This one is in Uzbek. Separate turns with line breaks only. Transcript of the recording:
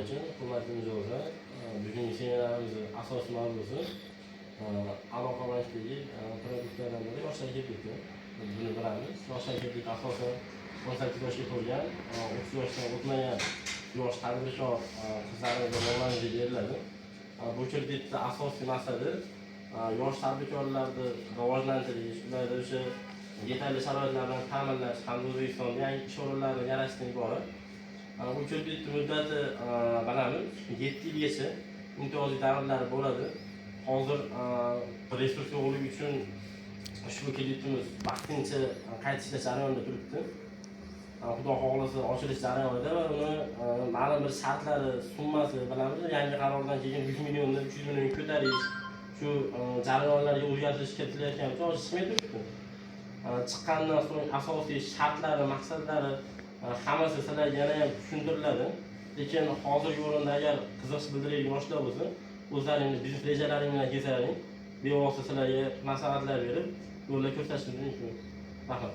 uchun hurmatli mijozlar, bugungi seminarimizni asosiy mavzusi aloqa bandligi produktlardan biri yoshlar krediti. Biz buni bilamiz. Yoshlar krediti asosan 18 yoshga to'lgan, 30 yoshdan o'tmagan yosh tadbirkor qizlarga mo'ljallanib beriladi. Bu kreditning asosiy maqsadi yosh tadbirkorlarni rivojlantirish, ularda o'sha yetarli sharoitlar bilan ta'minlash hamda O'zbekistonda yangi ish o'rinlarini yaratishdan iborat. Bu kredit muddati bilamiz 7 yilgacha imtiyozli davrlar bo'ladi. Hozir resurs yo'qligi uchun ushbu kreditimiz vaqtincha qayta ishlash jarayonida turibdi. Xudo xohlasa ochilish jarayonida va uni ma'lum bir shartlari, summasi bilamiz. Yangi qarordan keyin 100 milliondan 300 millionga ko'tarish, shu jarayonlarga o'zgartirish kiritilayotgani uchun ochiq chiqmay turibdi. Chiqqandan so'ng asosiy shartlari, maqsadlari hammasi sizlarga yana ham tushuntiriladi. Lekin hozirgi o'rinda agar qiziqish bildiradigan yoshlar bo'lsa, o'zlaringiz biznes rejalaringiz bilan kelsalar, bevosita sizlarga maslahatlar berib, yo'llar ko'rsatishimiz mumkin. Rahmat.